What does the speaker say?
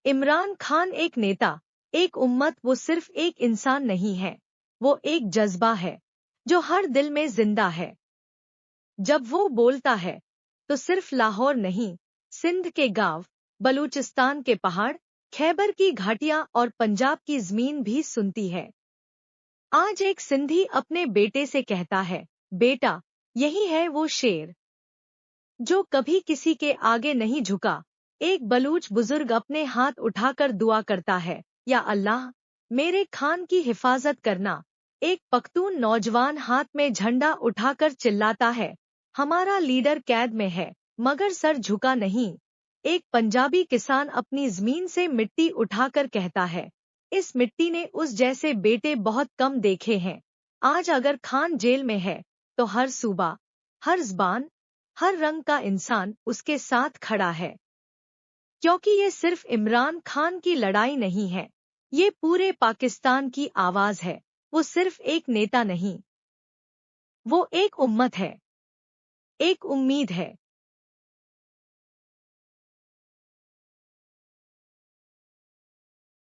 इमरान खान एक नेता, एक उम्मत, वो सिर्फ एक इंसान नहीं है। वो एक जज्बा है जो हर दिल में जिंदा है। जब वो बोलता है तो सिर्फ लाहौर नहीं, सिंध के गांव, बलूचिस्तान के पहाड़, खैबर की घाटियां और पंजाब की जमीन भी सुनती है। आज एक सिंधी अपने बेटे से कहता है, बेटा, यही है वो शेर जो कभी किसी के आगे नहीं झुका। एक बलूच बुजुर्ग अपने हाथ उठाकर दुआ करता है, या अल्लाह, मेरे खान की हिफाजत करना। एक पख्तून नौजवान हाथ में झंडा उठाकर चिल्लाता है, हमारा लीडर कैद में है मगर सर झुका नहीं। एक पंजाबी किसान अपनी जमीन से मिट्टी उठाकर कहता है, इस मिट्टी ने उस जैसे बेटे बहुत कम देखे हैं। आज अगर खान जेल में है तो हर सूबा, हर ज़बान, हर रंग का इंसान उसके साथ खड़ा है। क्योंकि ये सिर्फ इमरान खान की लड़ाई नहीं है, ये पूरे पाकिस्तान की आवाज है। वो सिर्फ एक नेता नहीं, वो एक उम्मत है, एक उम्मीद है।